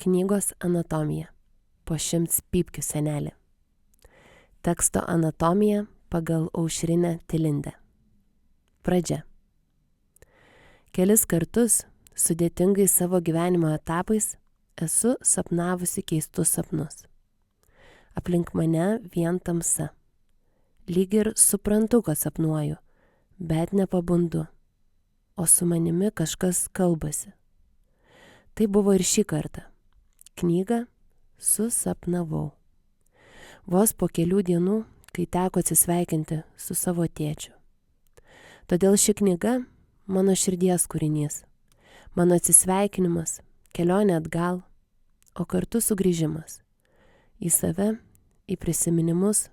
Knygos anatomija. Po 100 pypkių senelį. Teksto anatomija pagal Aušrinę Tilindę. Pradžia. Kelis kartus sudėtingais savo gyvenimo etapais esu sapnavusi keistus sapnus. Aplink mane vien tamsa. Lyg ir suprantu, kad sapnuoju, bet nepabundu, o su manimi kažkas kalbasi. Tai buvo ir šį kartą. Knygą susapnavau. Vos po kelių dienų, kai teko atsisveikinti su savo tėčiu. Todėl ši knyga mano širdies kūrinys, mano atsisveikinimas, kelionė atgal, o kartu sugrįžimas į save, į prisiminimus,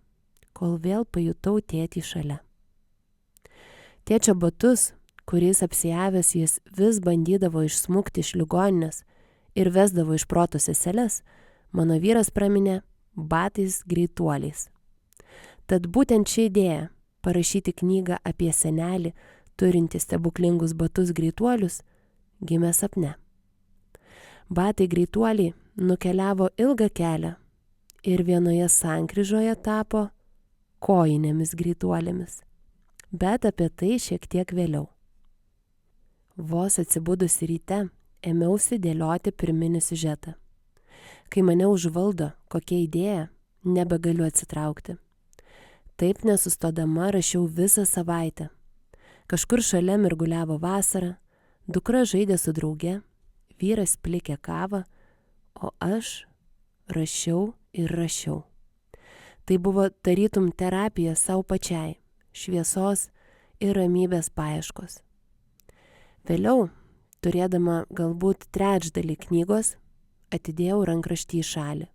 kol vėl pajutau tėtį šalia. Tėčio batus, kuriais apsijavęs jis vis bandydavo išsmukti iš ligoninės ir vesdavo iš proto seseles, mano vyras praminė batais greituoliais. Tad būtent ši idėja parašyti knygą apie senelį, turintį stebuklingus batus greituolius, gimė sapne. Batai greituoliai nukeliavo ilgą kelią ir vienoje sankryžoje tapo kojinėmis greituolėmis, bet apie tai šiek tiek vėliau. Vos atsibudusi ryte, ėmiausi dėlioti pirminį siužetą. Kai mane užvaldo kokia idėja, nebegaliu atsitraukti. Taip nesustodama rašiau visą savaitę. Kažkur šalia mirguliavo vasara, dukra žaidė su drauge, vyras plikė kavą, o aš rašiau ir rašiau. Tai buvo tarytum terapija savo pačiai, šviesos ir ramybės paieškos. Vėliau, turėdama galbūt trečdalį knygos, atidėjau rankraštį į šalį.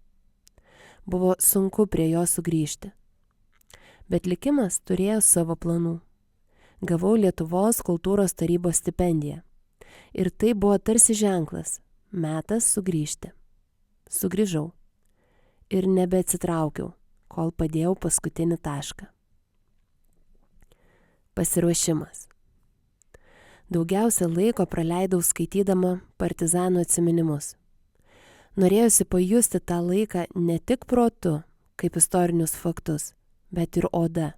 Buvo sunku prie jo sugrįžti. Bet likimas turėjo savo planų. Gavau Lietuvos kultūros tarybos stipendiją. Ir tai buvo tarsi ženklas, metas sugrįžti. Sugrįžau. Ir nebeatsitraukiau, kol padėjau paskutinį tašką. Pasiruošimas. Daugiausia laiko praleidau skaitydama partizanų atsiminimus. Norėjusi pajusti tą laiką ne tik protu, kaip istorinius faktus, bet ir oda,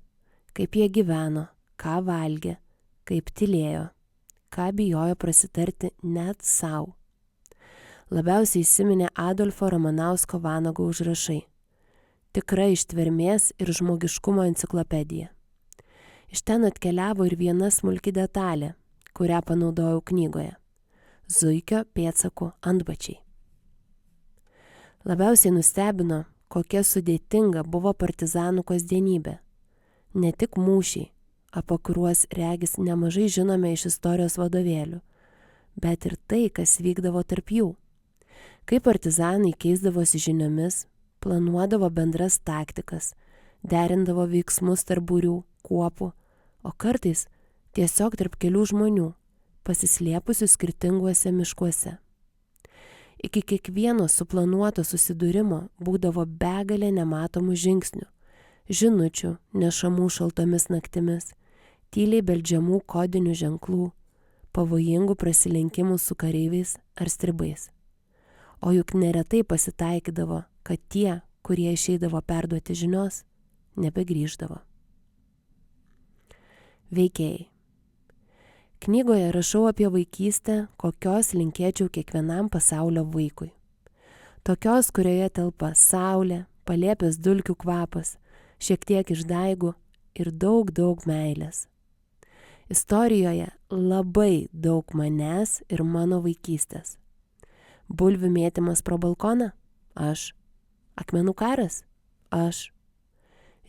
kaip jie gyveno, ką valgė, kaip tylėjo, ką bijojo prasitarti net savo. Labiausiai įsiminė Adolfo Ramanausko Vanago užrašai. Tikra ištvermės ir žmogiškumo enciklopedija. Iš ten atkeliavo ir viena smulki detalė, kurią panaudojau knygoje. Zuikio pėdsakų antbačiai. Labiausiai nustebino, kokia sudėtinga buvo partizanų kasdienybė. Ne tik mūšiai, apie kuriuos regis nemažai žinome iš istorijos vadovėlių, bet ir tai, kas vykdavo tarp jų. Kaip partizanai keisdavosi žiniomis, planuodavo bendras taktikas, derindavo veiksmus tarp būrių, kuopų, o kartais tiesiog tarp kelių žmonių, pasislėpusių skirtinguose miškuose. Iki kiekvieno suplanuoto susidūrimo būdavo begalė nematomų žingsnių, žinučių nešamų šaltomis naktimis, tyliai beldžiamų kodinių ženklų, pavojingų prasilenkimų su kareiviais ar stribais. O juk neretai pasitaikydavo, kad tie, kurie išeidavo perduoti žinios, nebegrįždavo. Veikėjai. Knygoje rašau apie vaikystę, kokios linkėčiau kiekvienam pasaulio vaikui. Tokios, kurioje telpa saulė, palėpės dulkių kvapas, šiek tiek išdaigų ir daug meilės. Istorijoje labai daug manęs ir mano vaikystės. Bulvių mėtymas pro balkoną? Aš. Akmenų karas? Aš.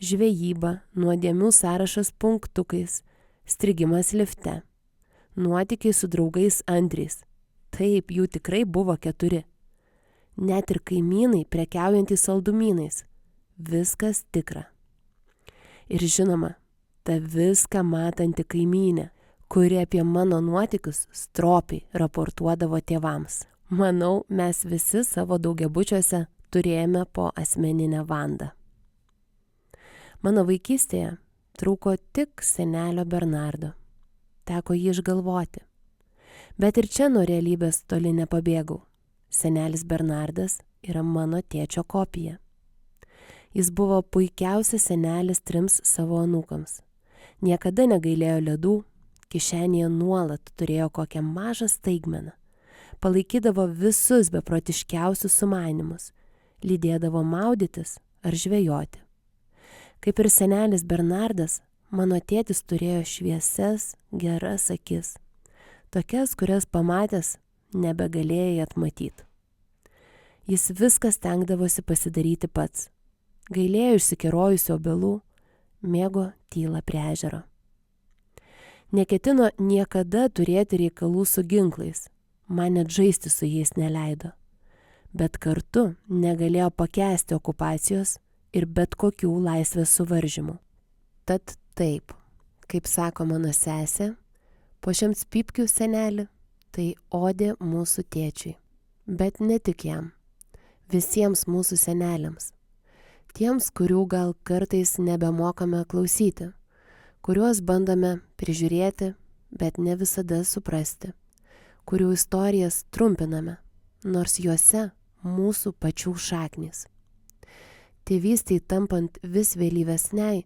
Žvejyba, nuodėmių sąrašas punktukais, strigimas lifte. Nuotykiai su draugais Andriais. Taip, jų tikrai buvo 4. Net ir kaimynai prekiaujantys saldumynais. Viskas tikra. Ir žinoma, ta viską matanti kaimynė, kuri apie mano nuotykius stropiai raportuodavo tėvams. Manau, mes visi savo daugiabučiuose turėjome po asmeninę vandą. Mano vaikystėje trūko tik senelio Bernardo. Teko jį išgalvoti. Bet ir čia nuo realybės toli nepabėgau. senelis Bernardas yra mano tėčio kopija. Jis buvo puikiausias senelis 3 savo anūkams. Niekada negailėjo ledų, kišenėje nuolat turėjo kokią mažą staigmeną. Palaikydavo visus beprotiškiausius sumanymus, lydėdavo maudytis ar žvejoti. Kaip ir senelis Bernardas, mano tėtis turėjo šviesias, geras akis, tokias, kurias pamatęs nebegalėjai atmatyti. Jis viskas stengdavosi pasidaryti pats, gailėjo išsikerojusių obelų, mėgo tylą prie ežero. Neketino niekada turėti reikalų su ginklais, man net žaisti su jais neleido, bet kartu negalėjo pakęsti okupacijos ir bet kokių laisvės suvaržymų. Tad taip, kaip sako mano sesė, po šiems pypkių senelį, tai odė mūsų tėčiui, bet ne tik jam, visiems mūsų seneliams, tiems, kurių gal kartais nebemokame klausyti, kuriuos bandome prižiūrėti, bet ne visada suprasti, kurių istorijas trumpiname, nors juose mūsų pačių šaknys. Tėvystei tampant vis vėlyvesniai,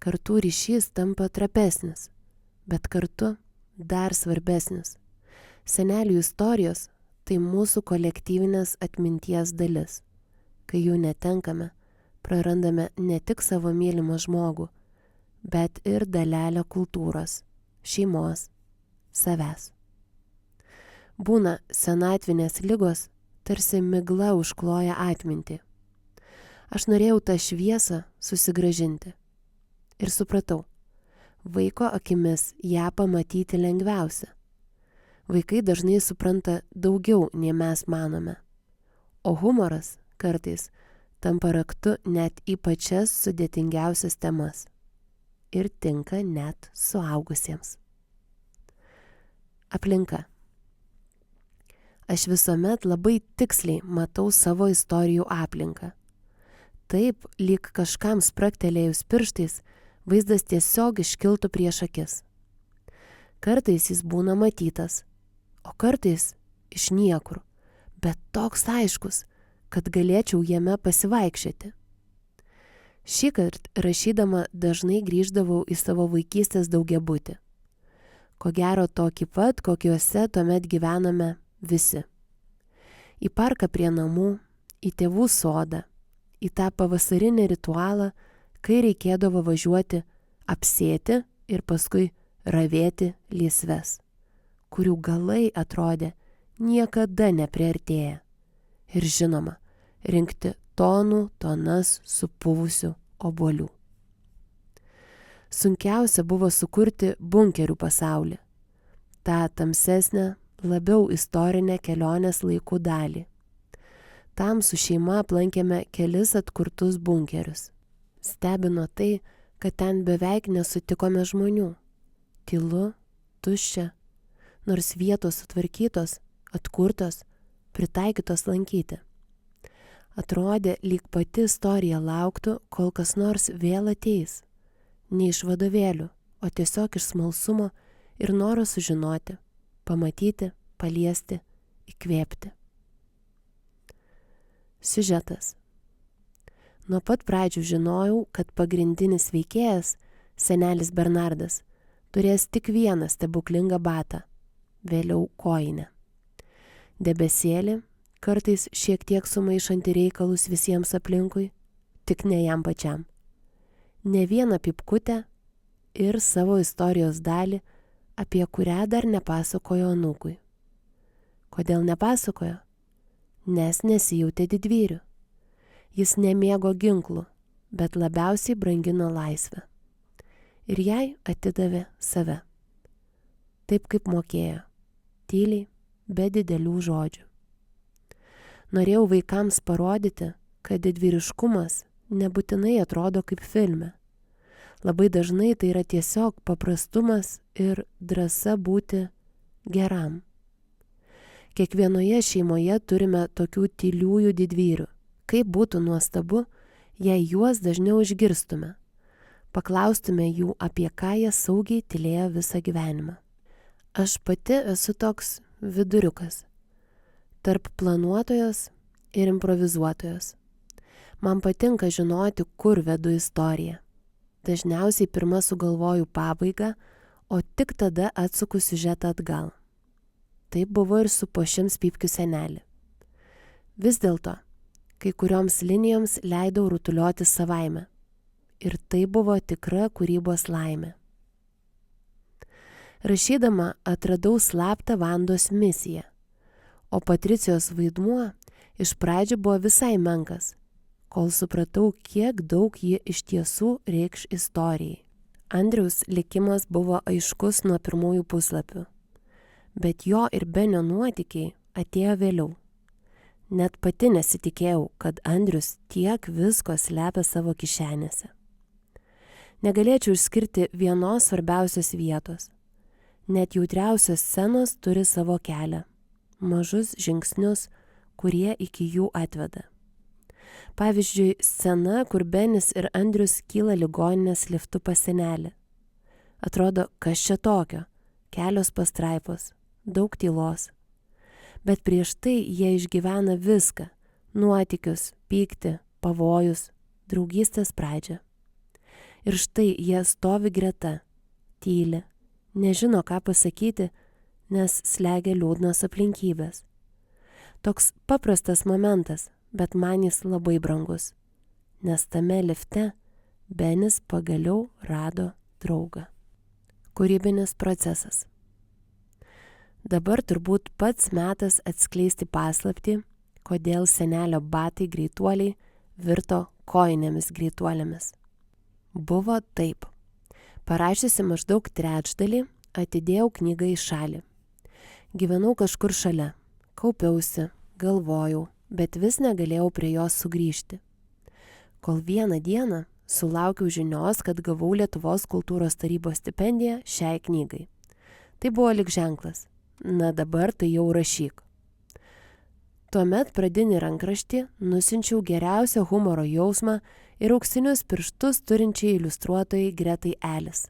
kartų ryšys tampa trapesnis, bet kartu dar svarbesnis. Senelių istorijos tai mūsų kolektyvinės atminties dalis. Kai jų netenkame, prarandame ne tik savo mylimą žmogų, bet ir dalelę kultūros, šeimos, savęs. Būna senatvinės ligos, tarsi migla užkloja atmintį. Aš norėjau tą šviesą susigrąžinti. Ir supratau, vaiko akimis ją pamatyti lengviausia. Vaikai dažnai supranta daugiau, nei mes manome. O humoras kartais tampa raktu net į pačias sudėtingiausias temas. Ir tinka net suaugusiems. Aplinka. Aš visuomet labai tiksliai matau savo istorijų aplinką. Taip, lyg kažkam spragtelėjus pirštais, vaizdas tiesiog iškiltų prieš akis. Kartais jis būna matytas, o kartais iš niekur, bet toks aiškus, kad galėčiau jame pasivaikščioti. Šįkart rašydama dažnai grįždavau į savo vaikystės daugiabutį. Ko gero tokį pat, kokiuose tuomet gyvename visi. Į parką prie namų, į tėvų sodą, į tą pavasarinį ritualą, kai reikėdavo važiuoti apsėti ir paskui ravėti lysves, kurių galai atrodė niekada nepriartėję. Ir žinoma, rinkti tonas supuvusių obuolių. Sunkiausia buvo sukurti bunkerių pasaulį, tą tamsesnę, labiau istorinę kelionės laikų dalį. Tam su šeima aplankėme kelis atkurtus bunkerius. Stebino tai, kad ten beveik nesutikome žmonių. Tylu, tuščia, nors vietos sutvarkytos, atkurtos, pritaikytos lankyti. Atrodė, lyg pati istorija lauktų, kol kas nors vėl ateis. Ne iš vadovėlių, o tiesiog iš smalsumo ir noro sužinoti, pamatyti, paliesti, įkvėpti. Siužetas. Nuo pat pradžių žinojau, kad pagrindinis veikėjas, senelis Bernardas, turės tik vieną stebuklingą batą, vėliau kojinę. Debesėlį, kartais šiek tiek sumaišanti reikalus visiems aplinkui, tik ne jam pačiam. Ne vieną pypkutę ir savo istorijos dalį, apie kurią dar nepasakojo anūkui. Kodėl nepasakojo? Nes nesijautė didvyriu. Jis nemėgo ginklų, bet labiausiai brangino laisvę. Ir jai atidavė save. Taip kaip mokėjo, tyliai, be didelių žodžių. Norėjau vaikams parodyti, kad didvyriškumas nebūtinai atrodo kaip filme. Labai dažnai tai yra tiesiog paprastumas ir drąsa būti geram. Kiekvienoje šeimoje turime tokių tyliųjų didvyrių. Kaip būtų nuostabu, jei juos dažniau išgirstume. Paklaustume jų, apie ką jie saugiai tylėjo visą gyvenimą. Aš pati esu toks viduriukas. tarp planuotojos ir improvizuotojos. Man patinka žinoti, kur vedu istoriją. Dažniausiai pirma sugalvoju pabaigą, o tik tada atsuku siužetą atgal. Taip buvo ir su Po šimts pypkių senelį. Vis dėlto, kai kurioms linijoms leidau rutulioti savaime. Ir tai buvo tikra kūrybos laimė. Rašydama atradau slaptą Vandos misiją, o Patricijos vaidmuo iš pradžių buvo visai menkas, kol supratau, kiek daug ji iš tiesų reikš istorijai. Andriaus likimas buvo aiškus nuo pirmųjų puslapių, bet jo ir Benio nuotykiai atėjo vėliau. Net pati nesitikėjau, kad Andrius tiek visko slepia savo kišenėse. Negalėčiau išskirti vienos svarbiausios vietos. Net jautriausios scenos turi savo kelią, mažus žingsnius, kurie iki jų atveda. Pavyzdžiui, scena, kur Benis ir Andrius kyla ligoninės liftu pas senelį. Atrodo, kas čia tokio? Kelios pastraipos, daug tylos. Bet prieš tai jie išgyvena viską – nuotykius, pyktį, pavojus, draugystės pradžią. Ir štai jie stovi greta, tyli, nežino ką pasakyti, nes slegia liūdnos aplinkybės. Toks paprastas momentas, bet man jis labai brangus, nes tame lifte Benis pagaliau rado draugą. Kūrybinis procesas. Dabar turbūt pats metas atskleisti paslaptį, kodėl senelio batai greituoliai virto kojinėmis greituolėmis. Buvo taip. Parašiusi maždaug trečdalį, atidėjau knygą į šalį. Gyvenau kažkur šalia, kaupiausi, galvojau, bet vis negalėjau prie jos sugrįžti. Kol vieną dieną sulaukiau žinios, kad gavau Lietuvos kultūros tarybos stipendiją šiai knygai. Tai buvo lyg ženklas. Na dabar tai jau rašyk. Tuomet pradinį rankraštį nusinčiau geriausią humoro jausmą ir auksinius pirštus turinčiai iliustruotojai Gretai Elis.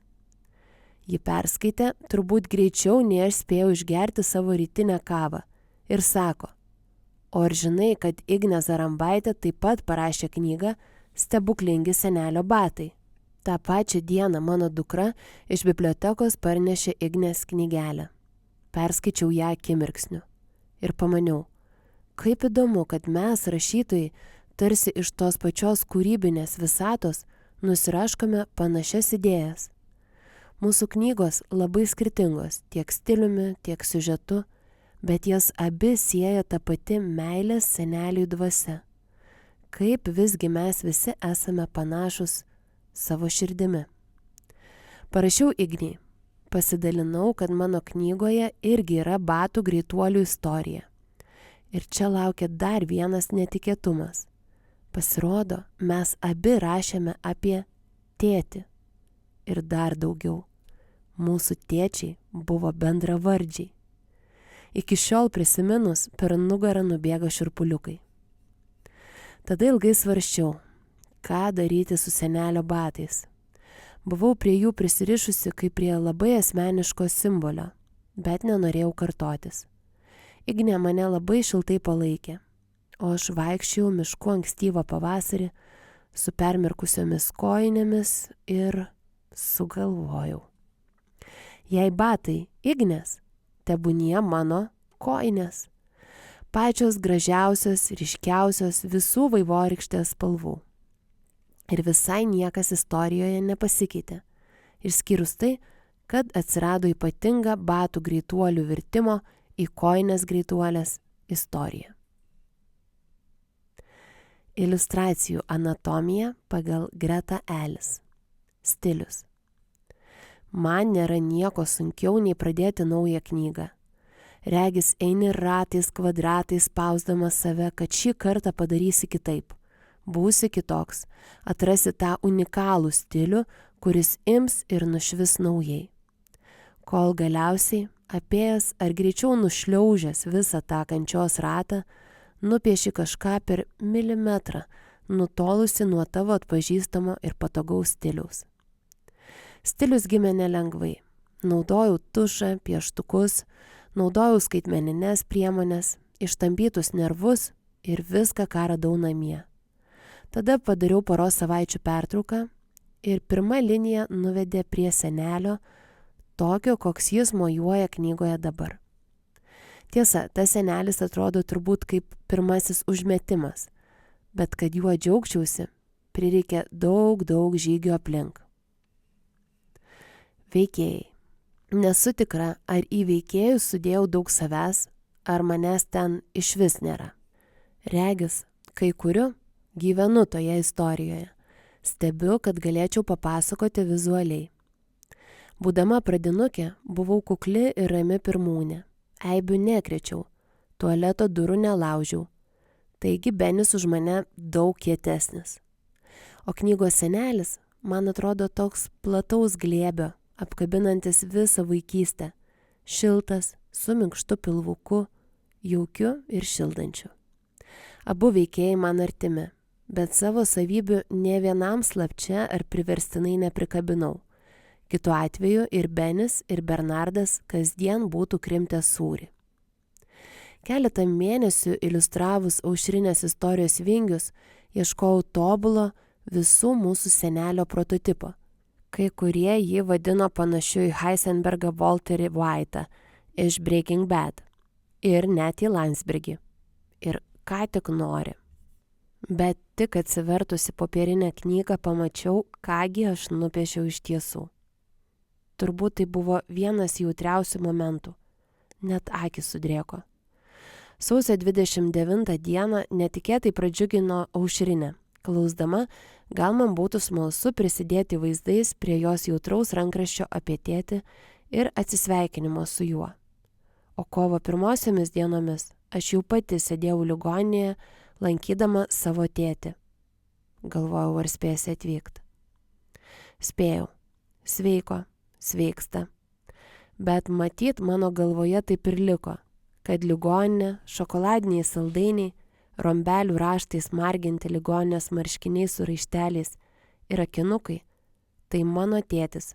Ji perskaitė turbūt greičiau, nei aš spėjau išgerti savo rytinę kavą ir sako: o ar žinai, kad Ignė Zarambaitė taip pat parašė knygą Stebuklingi senelio batai? Ta pačią dieną mano dukra iš bibliotekos parnešė Ignės knygelę. Perskaičiau ją akimirksniu ir pamaniau, kaip įdomu, kad mes, rašytojai, tarsi iš tos pačios kūrybinės visatos nusiraškome panašias idėjas. Mūsų knygos labai skirtingos tiek stiliumi, tiek siužetu, bet jas abi sieja ta pati meilės seneliui dvasia. Kaip visgi mes visi esame panašus savo širdimi. Parašiau Igniai. Pasidalinau, kad mano knygoje irgi yra batų greituolių istorija. Ir čia laukia dar vienas netikėtumas. Pasirodo, mes abi rašėme apie tėtį. Ir dar daugiau. Mūsų tėčiai buvo bendravardžiai. Iki šiol prisiminus, per nugarą nubėga šiurpuliukai. Tada ilgai svarsčiau, ką daryti su senelio batais. Buvau prie jų prisirišusi kaip prie labai asmeniško simbolio, bet nenorėjau kartotis. Ignė mane labai šiltai palaikė, o aš vaikščiojau mišku ankstyvą pavasarį su permirkusiomis kojinėmis ir sugalvojau. Jei batai Ignės, tebūnie mano kojinės. Pačios gražiausios, ryškiausios visų vaivorykštės spalvų. Ir visai niekas istorijoje nepasikeitė, išskyrus tai, kad atsirado ypatinga batų greituolių virtimo į kojines greituolės istorija. Iliustracijų anatomija pagal Greta Elis. Stilius. Man nėra nieko sunkiau nei pradėti naują knygą. Regis eini ratais, kvadratais, spausdamas save, kad šį kartą padarysi kitaip. Būsi kitoks, atrasi tą unikalų stilių, kuris ims ir nušvis naujai. Kol galiausiai, apėjęs ar greičiau nušliaužęs visą tą kančios ratą, nupieši kažką per milimetrą, nutolusi nuo tavo atpažįstamo ir patogaus stiliaus. Stilius gimė nelengvai. Naudojau tušą, pieštukus, naudojau skaitmenines priemonės ištampytus nervus ir viską, ką radau namie. Tada padariau poros savaičių pertrauką ir pirma linija nuvedė prie senelio, tokio, koks jis mojuoja knygoje dabar. Tiesa, tas senelis atrodo turbūt kaip pirmasis užmetimas, bet kad juo džiaugčiausi, prireikė daug žygių aplink. Veikėjai. Nesu tikra, ar į veikėjus sudėjau daug savęs, ar manęs ten išvis nėra. Regis, kai kuriu, gyvenu toje istorijoje. Stebiu, kad galėčiau papasakoti vizualiai. Būdama pradinukė, buvau kukli ir rami pirmūnė. Eibių nekrėčiau, tualeto durų nelaužiau. Taigi Benis už mane daug kietesnis. O knygos senelis, man atrodo, toks plataus glėbio, apkabinantis visą vaikystę. Šiltas, su minkštu pilvuku, jaukiu ir šildančiu. Abu veikėjai man artimi, bet savo savybių nė vienam slapčia ar priverstinai neprikabinau. Kitu atveju ir Benis, ir Bernardas kasdien būtų krimtę sūrį. Keletą mėnesių iliustravus Aušrinės istorijos vingius, ieškojau tobulo visų mūsų senelio prototipo. Kai kurie jį vadino panašiu į Heisenbergą Walterį White'ą iš Breaking Bad ir net į Landsbergį. Ir ką tik nori. Bet tik atsivertusi popierinę knygą pamačiau, kągi aš nupiešiau iš tiesų. Turbūt tai buvo vienas jautriausių momentų. Net akys sudrėko. Sausio 29 dieną netikėtai pradžiugino Aušrinę. Klausdama, gal man būtų smalsu prisidėti vaizdais prie jos jautraus rankraščio apie tėtį ir atsisveikinimo su juo. O kovo 1 dienomis aš jau pati sėdėjau ligoninėje, lankydama savo tėtį. Galvojau, ar spėsi atvykti. Spėjau. Sveiko. Sveiksta. Bet matyt, mano galvoje taip ir liko, kad ligoninė, šokoladiniai saldainiai, rombelių raštais marginti ligoninės marškiniai su raišteliais ir akinukai, tai mano tėtis,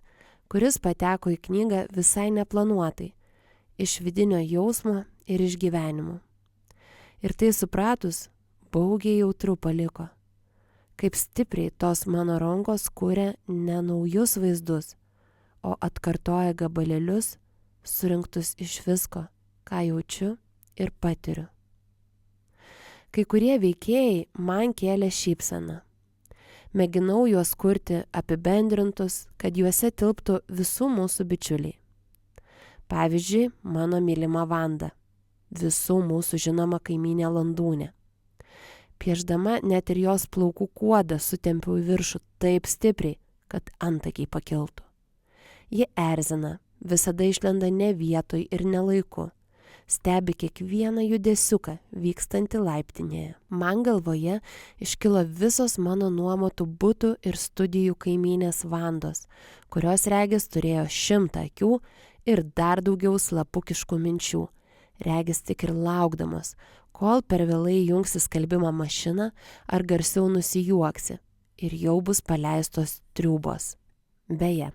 kuris pateko į knygą visai neplanuotai, iš vidinio jausmo ir išgyvenimo. Ir tai supratus, baugiai jautru paliko, kaip stipriai tos mano rankos kuria ne naujus vaizdus, o atkartoja gabalėlius, surinktus iš visko, ką jaučiu ir patiriu. Kai kurie veikėjai man kėlė šypseną. Mėginau juos kurti apibendrintus, kad juose tilptų visų mūsų bičiuliai. Pavyzdžiui, mano mylima Vanda, visų mūsų žinoma kaimynė Landūnė. Pieždama net ir jos plaukų kuodą sutempiau į viršų taip stipriai, kad antakiai pakiltų. Ji erzina, visada išlenda ne vietoj ir ne laiku. Stebi kiekvieną judesiuką vykstantį laiptinėje. Man galvoje iškilo visos mano nuomotų butų ir studijų kaimynės Vandos, kurios regis turėjo 100 akių ir dar daugiau slapukiškų minčių. Regis tik ir laukdamas, kol per vėlai jungsi skalbimo mašiną ar garsiau nusijuoksi ir jau bus paleistos triūbos. Beje,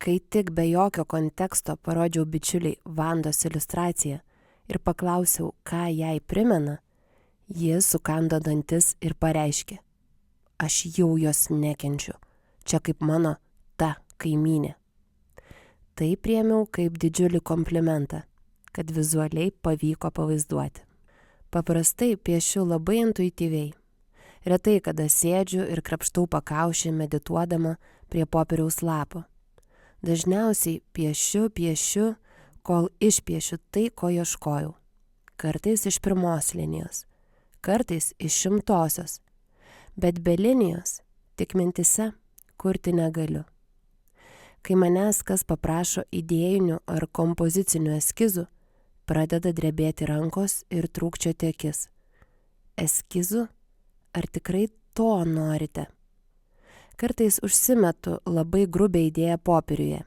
kai tik be jokio konteksto parodžiau bičiuliai Vandos iliustraciją ir paklausiau, ką jai primena, jis sukando dantis ir pareiškė: aš jau jos nekenčiu, čia kaip mano ta kaimynė. Tai priėmiau kaip didžiulį komplimentą, kad vizualiai pavyko pavaizduoti. Paprastai piešiu labai intuityviai. Retai kada sėdžiu ir krapštau pakaušį medituodama prie popieriaus lapo. Dažniausiai piešiu, kol išpiešiu tai, ko ieškojau. Kartais iš 1 linijos, kartais iš 100-osios, bet be linijos, tik mintise, kurti negaliu. Kai manęs kas paprašo idėjinių ar kompozicinių eskizų, pradeda drebėti rankos ir trūkčioti akis. Eskizų? Ar tikrai to norite? Kartais užsimetu labai grubią idėją popieriuje.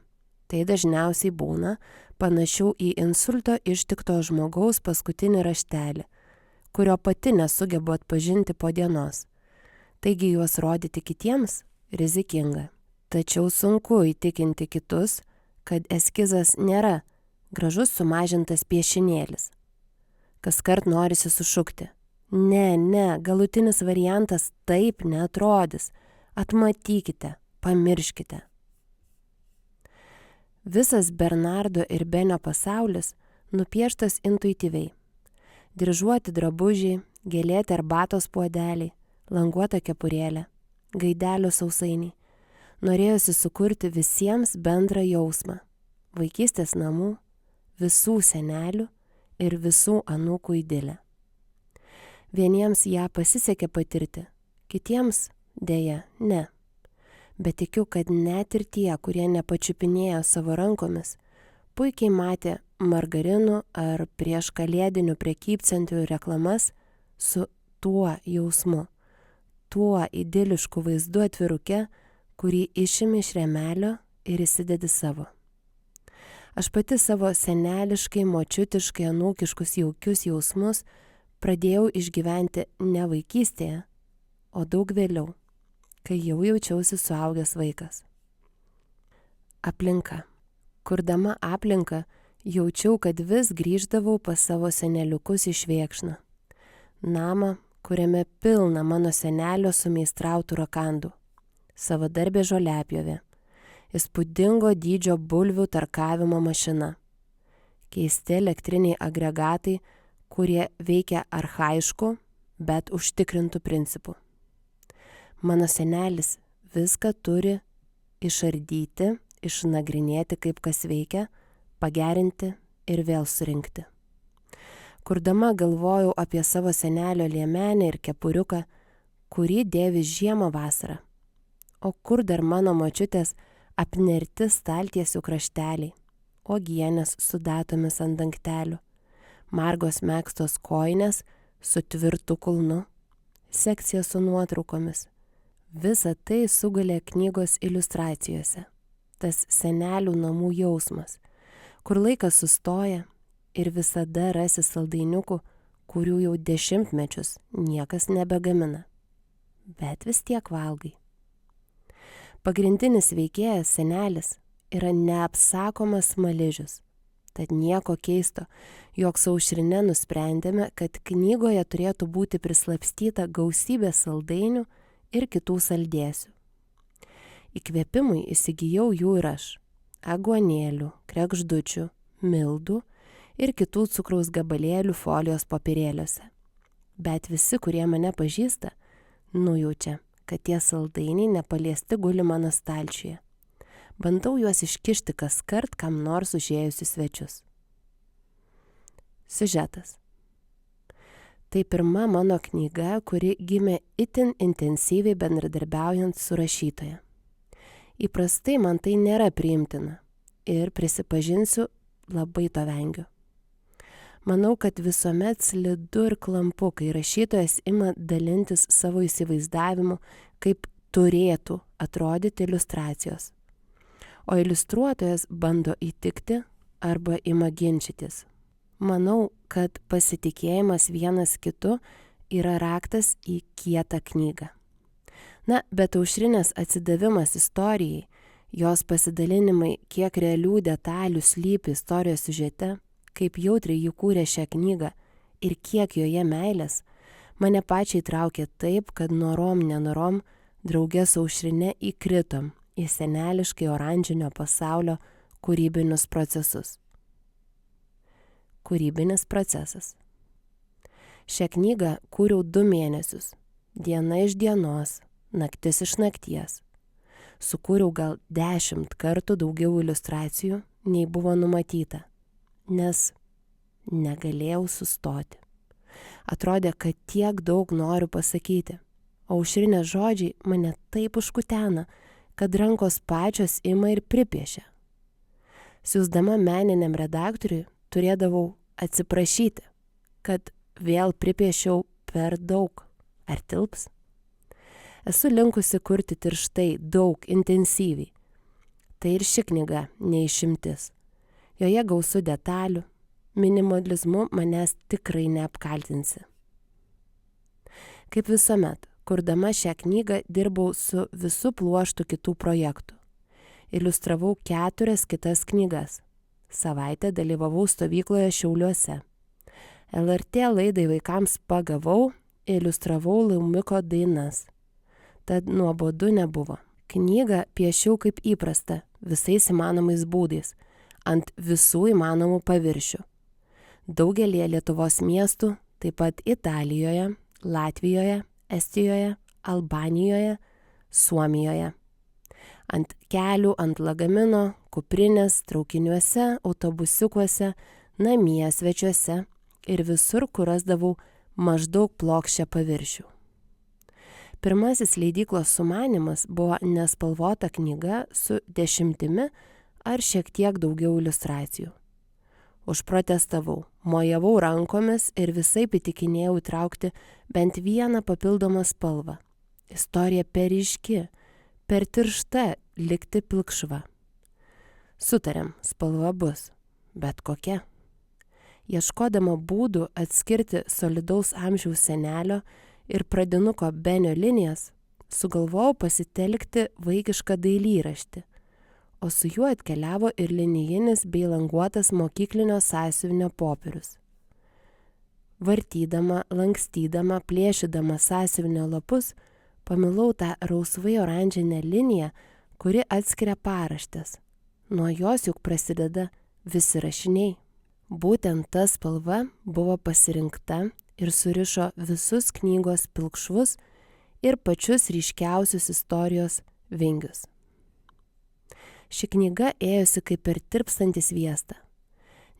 Tai dažniausiai būna panašiau į insulto ištikto žmogaus paskutinį raštelį, kurio pati nesugebu atpažinti po dienos. Taigi juos rodyti kitiems rizikinga. Tačiau sunku įtikinti kitus, kad eskizas nėra gražus sumažintas piešinėlis. Kaskart norisi sušukti. Ne, galutinis variantas taip neatrodys. Atmatykite, pamirškite. Visas Bernardo ir Benio pasaulis nupieštas intuityviai. Dryžuoti drabužiai, gėlėti arbatos puodeliai, languota kepurėlė, gaidelio sausainiai. Norėjosi sukurti visiems bendrą jausmą. Vaikystės namų, visų senelių ir visų anūkų idilę. Vieniems ją pasisekė patirti, kitiems dėja ne. Bet tikiu, kad net ir tie, kurie nepačiupinėjo savo rankomis, puikiai matė margarinų ar prieš kalėdinių prekybcentrių reklamas su tuo jausmu, tuo idilišku vaizdu atviruke, kurį išimi iš rėmelio ir įsidedi savo. Aš pati savo seneliškai, močiutiškai, anūkiškus jaukius jausmus pradėjau išgyventi ne vaikystėje, o daug vėliau, kai jau jaučiausi suaugęs vaikas. Aplinka. Kurdama aplinką, jaučiau, kad vis grįždavau pas savo seneliukus iš Vėkšną. Namą, kuriame pilna mano senelio sumeistrautų rakandų. Savadarbė žoliapjovė. Įspūdingo dydžio bulvių tarkavimo mašina. Keisti elektriniai agregatai, kurie veikia archaišku, bet užtikrintų principų. Mano senelis viską turi išardyti, išnagrinėti, kaip kas veikia, pagerinti ir vėl surinkti. Kurdama galvojau apie savo senelio liemenę ir kepuriuką, kurį dėvi žiemą vasarą. O kur dar mano močiutės apnerti staltiesių krašteliai, uogienės su datomis ant dangtelių, margos megztos kojinės su tvirtu kulnu, sekcija su nuotraukomis. Visa tai sugulė knygos iliustracijose. Tas senelių namų jausmas, kur laikas sustoja ir visada rasi saldainiukų, kurių jau dešimtmečius niekas nebegamina. Bet vis tiek valgai. Pagrindinis veikėjas senelis yra neapsakomas smaližius. Tad nieko keisto, jog su Aušrine nusprendėme, kad knygoje turėtų būti prislapstyta gausybė saldainių ir kitų saldėsių. Įkvėpimui įsigijau jų ir aš – aguonėlių, kregždučių, mildų ir kitų cukraus gabalėlių folijos popierėliuose. Bet visi, kurie mane pažįsta, nujaučia, kad tie saldainiai nepaliesti guli mano stalčiuje. Bandau juos iškišti kaskart, kam nors užėjus į svečius. Siužetas. Tai pirma mano knyga, kuri gimė itin intensyviai bendradarbiaujant su rašytoja. Įprastai man tai nėra priimtina ir prisipažinsiu, labai to vengiu. Manau, kad visuomet slidu ir klampu, kai rašytojas ima dalintis savo įsivaizdavimu, kaip turėtų atrodyti iliustracijos. O iliustruotojas bando įtikti arba ima ginčytis. Manau, kad pasitikėjimas vienas kitu yra raktas į kietą knygą. Na, bet Aušrinės atsidavimas istorijai, jos pasidalinimai, kiek realių detalių slypi istorijos siužete, kaip jautriai ji kūrė šią knygą ir kiek joje meilės, mane pačiai traukė taip, kad nenorom drauge su Aušrine įkritom į seneliškai oranžinio pasaulio kūrybinius procesus. Kūrybinis procesas. Šią knygą kūriau 2 mėnesius, diena iš dienos, naktis iš nakties. Sukūriau gal 10 kartų daugiau iliustracijų, nei buvo numatyta, nes negalėjau sustoti. Atrodė, kad tiek daug noriu pasakyti, o Aušrinės žodžiai mane taip užkutena, kad rankos pačios ima ir pripiešia. Siųsdama meniniam redaktoriui, turėdavau atsiprašyti, kad vėl pripiešiau per daug. Ar tilps? Esu linkusi kurti tirštai, daug, intensyviai. Tai ir ši knyga neišimtis. Joje gausu detalių, minimalizmu manęs tikrai neapkaltinsi. Kaip visuomet, kurdama šią knygą dirbau su visu pluoštu kitų projektų. Iliustravau 4 kitas knygas. Savaitę dalyvavau stovykloje Šiauliuose. LRT laidai vaikams Pagavau iliustravau Laumiko dainas. Tad nuobodu nebuvo. Knygą piešiau kaip įprasta, visais įmanomais būdais, ant visų įmanomų paviršių. Daugelie Lietuvos miestų, taip pat Italijoje, Latvijoje, Estijoje, Albanijoje, Suomijoje. Ant kelių, ant lagamino, kuprinės, traukiniuose, autobusiukuose, namie svečiuose ir visur, kur rasdavau maždaug plokščią paviršių. Pirmasis leidyklos sumanymas buvo nespalvota knyga su 10 ar šiek tiek daugiau iliustracijų. Užprotestavau, mojavau rankomis ir visaip įtikinėjau įtraukti bent vieną papildomą spalvą. Istorija per ryški, per tiršta, likti pilkšva. Sutarėm, spalva bus, bet kokia. Ieškodama būdų atskirti solidaus amžiaus senelio ir pradinuko Benio linijas, sugalvojau pasitelkti vaikišką dailyraštį, o su juo atkeliavo ir linijinis bei languotas mokyklinio sąsiuvinio popierius. Vartydama, lankstydama, plėšydama sąsiuvinio lapus, pamilau tą rausvai oranžinę liniją, kuri atskiria paraštės. Nuo jos juk prasideda visi rašiniai. Būtent ta spalva buvo pasirinkta ir surišo visus knygos pilkšvus ir pačius ryškiausius istorijos vingius. Ši knyga ėjosi kaip per tirpstantį sviestą.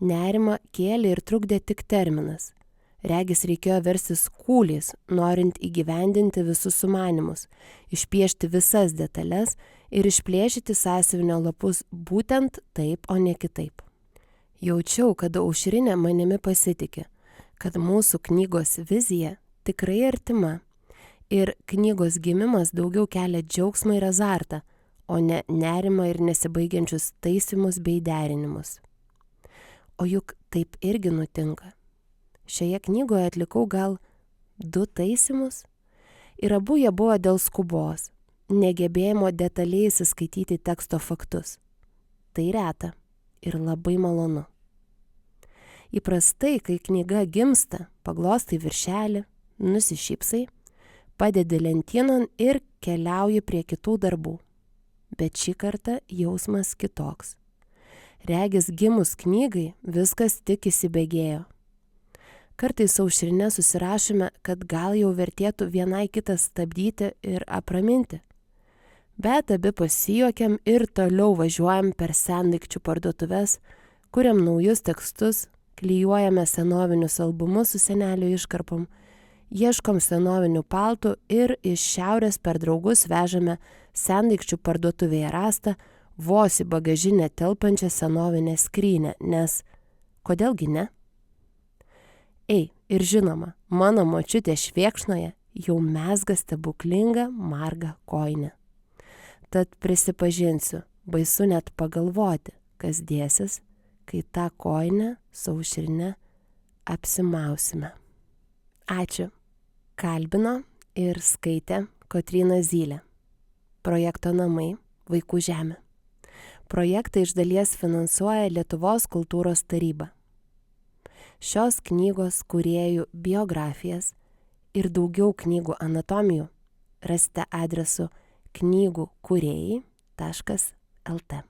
Nerimą kėlė ir trukdė tik terminas. Regis reikėjo verstis kūliais, norint įgyvendinti visus sumanymus, išpiešti visas detalės ir išplėšyti sąsiuvinio lapus būtent taip, o ne kitaip. Jaučiau, kad Aušrinė manimi pasitikė, kad mūsų knygos vizija tikrai artima ir knygos gimimas daugiau kelia džiaugsmą ir azartą, o ne nerimą ir nesibaigiančius taisymus bei derinimus. O juk taip irgi nutinka. Šioje knygoje atlikau gal 2 taisymus ir abu jie buvo dėl skubos, negebėjimo detaliai įsiskaityti teksto faktus. Tai reta ir labai malonu. Įprastai, kai knyga gimsta, paglostai viršelį, nusišypsai, padedi lentynon ir keliauji prie kitų darbų. Bet šį kartą jausmas kitoks. Regis gimus knygai viskas tik įsibėgėjo. Kartais su Aušrine susirašome, kad gal jau vertėtų vienai kitą stabdyti ir apraminti. Bet abi pasijuokiam ir toliau važiuojam per sendaikčių parduotuves, kuriam naujus tekstus, klijuojame senovinius albumus su senelio iškarpom, ieškom senovinių paltų ir iš šiaurės per draugus vežame sendaikčių parduotuvėje rastą vos į bagažinę telpančią senovinę skrynę, nes kodėlgi ne? Ei, ir žinoma, mano močiutė Švėkšnoje jau mezga stebuklingą margą kojinę. Tad prisipažinsiu, baisu net pagalvoti, kas dėsis, kai tą kojinę su Aušrine apsimausime. Ačiū. Kalbino ir skaitė Kotryna Zylė. Projekto namai Vaikų žemė. Projektą iš dalies finansuoja Lietuvos kultūros taryba. Šios knygos kūrėjų biografijas ir daugiau knygų anatomijų rasite adresu knygukūrėjai.lt.